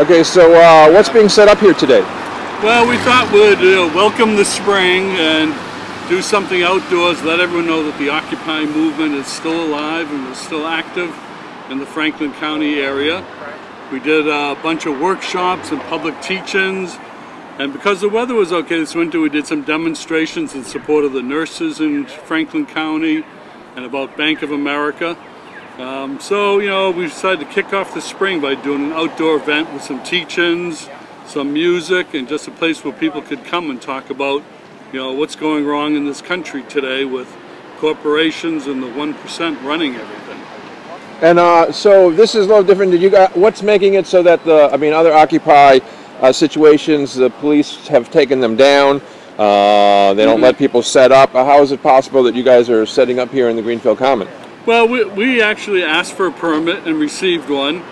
Okay, so what's being set up here today? Well, we thought we'd welcome the spring and do something outdoors, let everyone know that the Occupy movement is still alive and is still active in the Franklin County area. We did a bunch of workshops and public teach-ins, and because the weather was okay this winter, we did some demonstrations in support of the nurses in Franklin County and about Bank of America. So, we decided to kick off the spring by doing an outdoor event with some teach-ins, some music, and just a place where people could come and talk about, what's going wrong in this country today with corporations and the 1% running everything. And so this is a little different. What's making it so that other Occupy situations, the police have taken them down? They don't let people set up. How is it possible that you guys are setting up here in the Greenfield Common? Well, we actually asked for a permit and received one.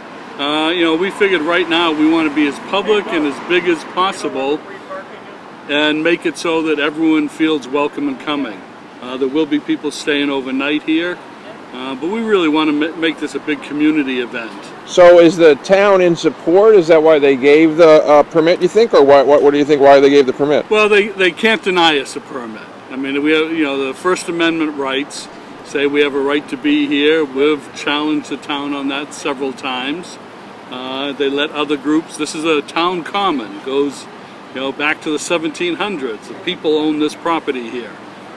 We figured right now we want to be as public and as big as possible and make it so that everyone feels welcome and coming. There will be people staying overnight here, but we really want to make this a big community event. So is the town in support? Is that why they gave the permit, you think, or what do you think why they gave the permit? Well, they can't deny us a permit. I mean, we have, the First Amendment rights say we have a right to be here. We've challenged the town on that several times. They let other groups, this is a town common, it goes back to the 1700s. The people own this property here,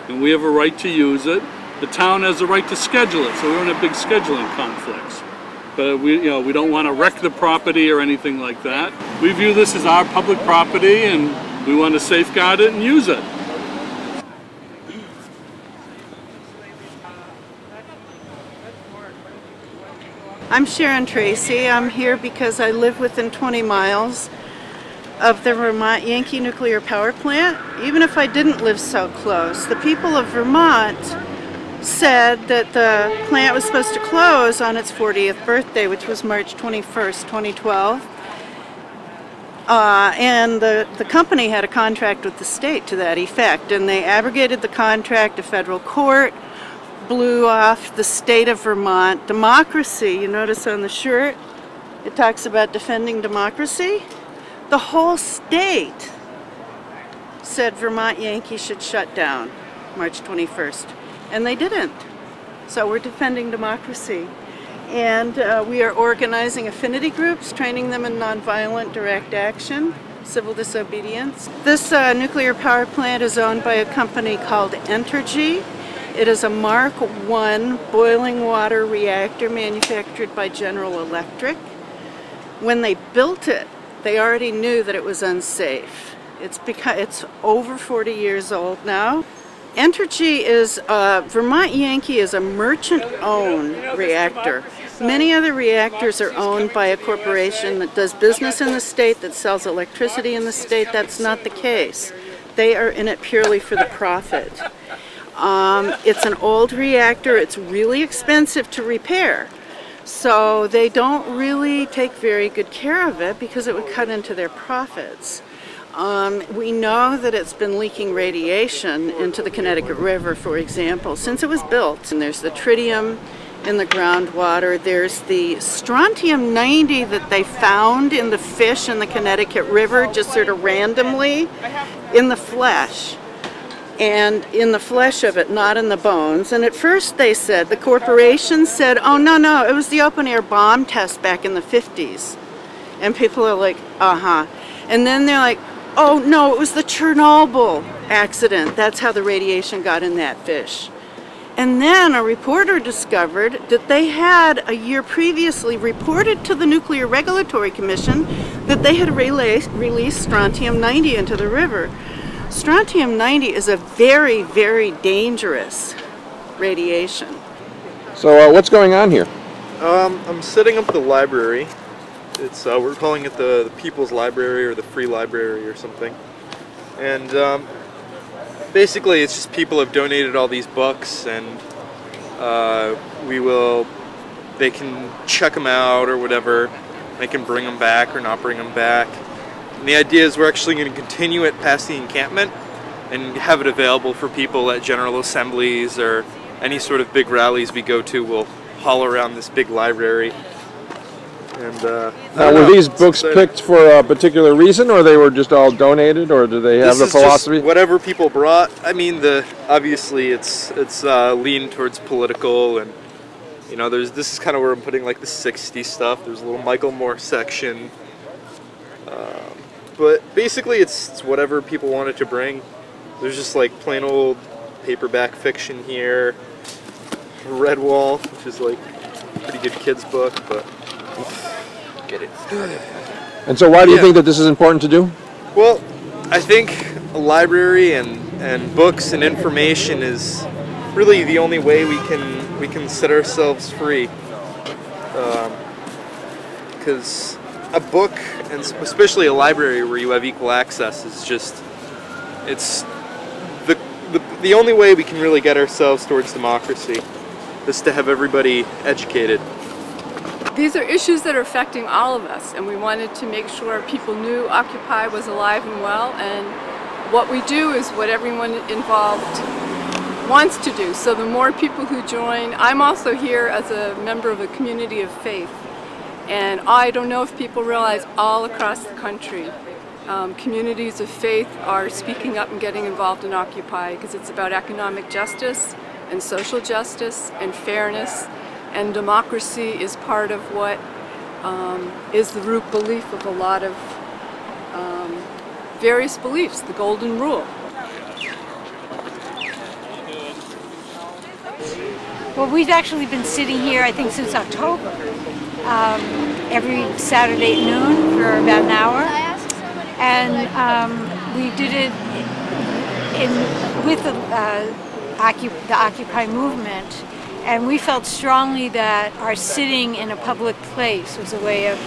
and we have a right to use it. The town has a right to schedule it, so we don't have big scheduling conflicts. But we don't want to wreck the property or anything like that. We view this as our public property, and we want to safeguard it and use it. I'm Sharon Tracy. I'm here because I live within 20 miles of the Vermont Yankee nuclear power plant. Even if I didn't live so close, the people of Vermont said that the plant was supposed to close on its 40th birthday, which was March 21st, 2012. And the company had a contract with the state to that effect, and they abrogated the contract to federal court, blew off the state of Vermont. Democracy, you notice on the shirt, it talks about defending democracy. The whole state said Vermont Yankee should shut down March 21st, and they didn't. So we're defending democracy. And we are organizing affinity groups, training them in nonviolent direct action, civil disobedience. This nuclear power plant is owned by a company called Entergy. It is a Mark I boiling water reactor manufactured by General Electric. When they built it, they already knew that it was unsafe. It's over 40 years old now. Entergy is, Vermont Yankee is a merchant-owned reactor. Many other reactors are owned by a corporation that does business in the state, that sells electricity in the state. That's not the case. They are in it purely for the profit. It's an old reactor. It's really expensive to repair. So they don't really take very good care of it because it would cut into their profits. We know that it's been leaking radiation into the Connecticut River, for example, since it was built. And there's the tritium in the groundwater. There's the strontium-90 that they found in the fish in the Connecticut River, just sort of randomly, in the flesh. And in the flesh of it, not in the bones. And at first they said, the corporation said, oh no, it was the open-air bomb test back in the 50s. And people are like, uh-huh. And then they're like, oh no, it was the Chernobyl accident. That's how the radiation got in that fish. And then a reporter discovered that they had, a year previously, reported to the Nuclear Regulatory Commission that they had released strontium-90 into the river. Strontium-90 is a very, very dangerous radiation. So what's going on here? I'm setting up the library. It's we're calling it the People's Library or the Free Library or something. And basically it's just people have donated all these books, and they can check them out or whatever. They can bring them back or not bring them back. And the idea is we're actually going to continue it past the encampment and have it available for people at general assemblies or any sort of big rallies we go to. We'll haul around this big library. And Now, were these books picked for a particular reason, or they were just all donated, or do they have the philosophy? Just whatever people brought. I mean, obviously it's leaned towards political, and you know, this is kind of where I'm putting like the '60s stuff. There's a little Michael Moore section, but basically it's whatever people wanted to bring. There's just like plain old paperback fiction here, Redwall, which is like a pretty good kids book, but get it started. And so why do you think that this is important to do? Well, I think a library and books and information is really the only way we can set ourselves free. Because a book, and especially a library where you have equal access, is just, it's the only way we can really get ourselves towards democracy is to have everybody educated. These are issues that are affecting all of us, and we wanted to make sure people knew Occupy was alive and well, and what we do is what everyone involved wants to do. So the more people who join, I'm also here as a member of a community of faith, and I don't know if people realize all across the country communities of faith are speaking up and getting involved in Occupy because it's about economic justice and social justice and fairness, and democracy is part of what is the root belief of a lot of various beliefs, the golden rule. Well, we've actually been sitting here, I think, since October, every Saturday at noon for about an hour. And we did it with the Occupy movement, and we felt strongly that our sitting in a public place was a way of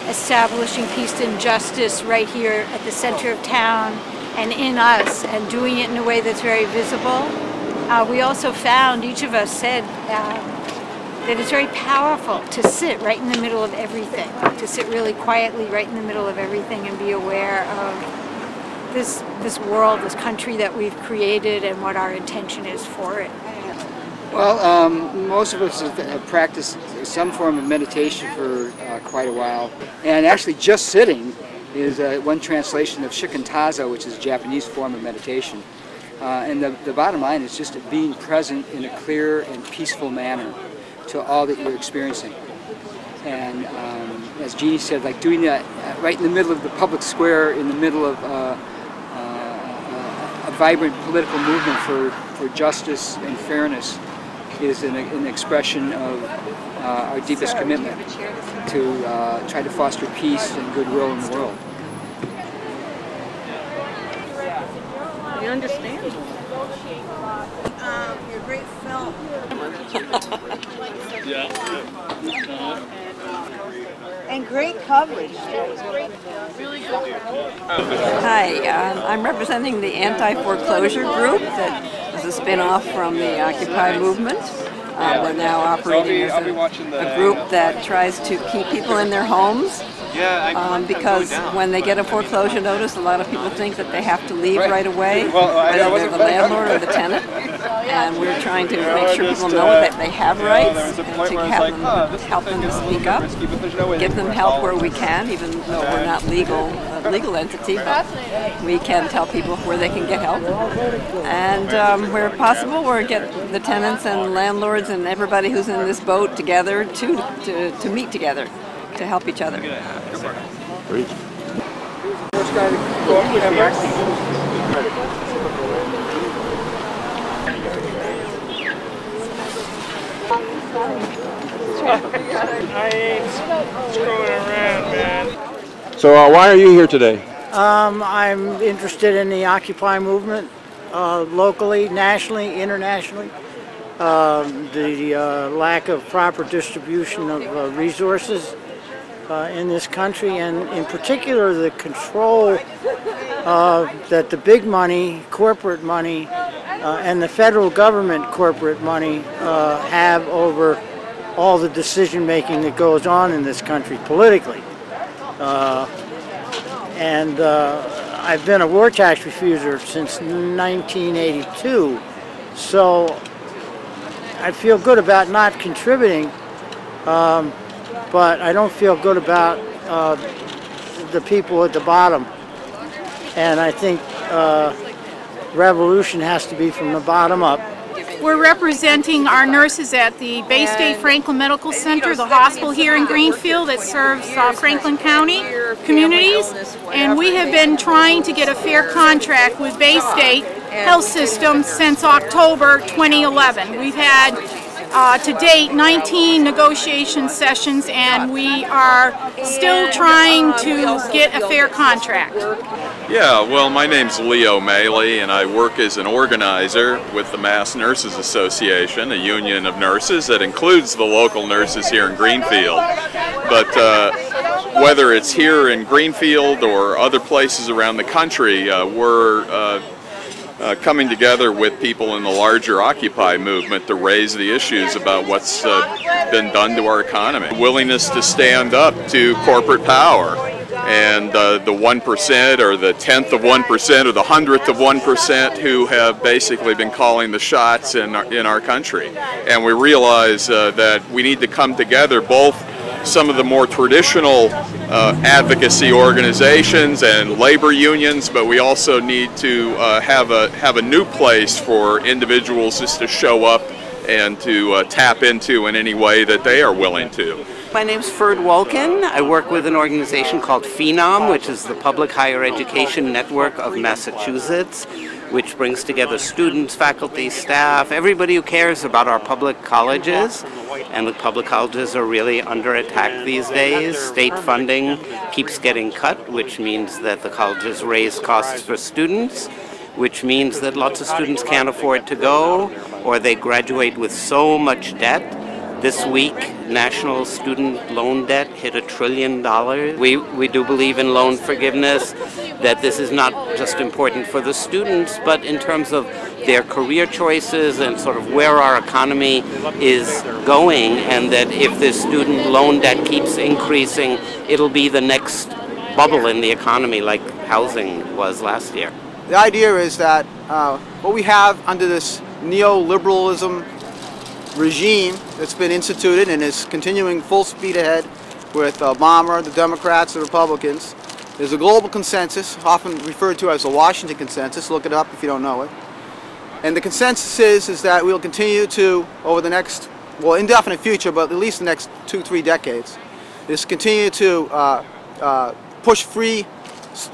establishing peace and justice right here at the center of town and in us, and doing it in a way that's very visible. We also found, each of us said, that it's very powerful to sit right in the middle of everything, to sit really quietly right in the middle of everything and be aware of this world, this country that we've created and what our intention is for it. Well, most of us have practiced some form of meditation for quite a while, and actually just sitting is one translation of shikantaza, which is a Japanese form of meditation. And the bottom line is just being present in a clear and peaceful manner to all that you're experiencing. And as Jeannie said, like doing that right in the middle of the public square, in the middle of a vibrant political movement for justice and fairness is an expression of our deepest commitment to try to foster peace and goodwill in the world. You understand? Your great film. And great coverage. Hi, I'm representing the anti-foreclosure group that is a spin-off from the Occupy movement. We're now operating as a group that tries to keep people in their homes. Because when they get a foreclosure notice, a lot of people think that they have to leave right away, whether they're the landlord or the tenant. And we're trying to make sure people know that they have rights, and to help them to speak up, give them help where we can, even though we're not a legal entity, but we can tell people where they can get help. And where possible, we'll get the tenants and landlords and everybody who's in this boat together to meet together, to help each other. Great. First guy to go up with I ain't screwing around, man. So why are you here today? I'm interested in the Occupy movement, locally, nationally, internationally. The lack of proper distribution of resources in this country, and in particular the control that the big money, corporate money, and the federal government corporate money have over all the decision making that goes on in this country politically. I've been a war tax refuser since 1982, so I feel good about not contributing but I don't feel good about the people at the bottom. And I think revolution has to be from the bottom up. We're representing our nurses at the Bay State Franklin Medical Center, the hospital here in Greenfield that serves Franklin County communities. And we have been trying to get a fair contract with Bay State Health System since October 2011. We've had to date 19 negotiation sessions, and we are still trying to get a fair contract. Yeah, well, my name's Leo Maley, and I work as an organizer with the Mass Nurses Association, a union of nurses that includes the local nurses here in Greenfield. But whether it's here in Greenfield or other places around the country, we're coming together with people in the larger Occupy movement to raise the issues about what's been done to our economy. Willingness to stand up to corporate power and the 1% or the 10th of 1% or the 100th of 1% who have basically been calling the shots in our country. And we realize that we need to come together, both some of the more traditional advocacy organizations and labor unions, but we also need to have a new place for individuals just to show up and to tap into in any way that they are willing to. My name's Ferd Wolkin. I work with an organization called Phenom, which is the Public Higher Education Network of Massachusetts, which brings together students, faculty, staff, everybody who cares about our public colleges. And the public colleges are really under attack these days. State funding keeps getting cut, which means that the colleges raise costs for students, which means that lots of students can't afford to go, or they graduate with so much debt. This week, national student loan debt hit $1 trillion. We do believe in loan forgiveness, that this is not just important for the students, but in terms of their career choices and sort of where our economy is going, and that if this student loan debt keeps increasing, it'll be the next bubble in the economy like housing was last year. The idea is that what we have under this neoliberalism regime that's been instituted and is continuing full speed ahead with Obama, the Democrats, the Republicans, there's a global consensus, often referred to as the Washington Consensus. Look it up if you don't know it. And the consensus is that we'll continue to, over the next, well, indefinite future, but at least the next 2-3 decades, is continue to push free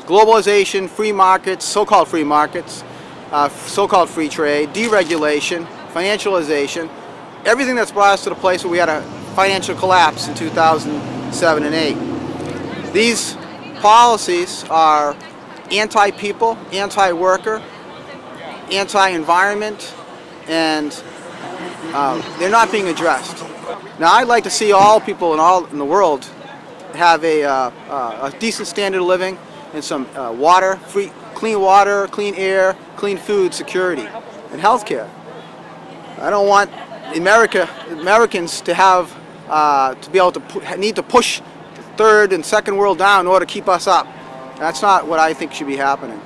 globalization, free markets, so-called free markets, so-called free trade, deregulation, financialization, everything that's brought us to the place where we had a financial collapse in 2007 and 8. These policies are anti-people, anti-worker, anti-environment, and they're not being addressed. Now, I'd like to see all people in the world have a decent standard of living and some clean water, clean air, clean food security, and health care. I don't want Americans to have to be able to need to push third and second world down in order to keep us up. That's not what I think should be happening.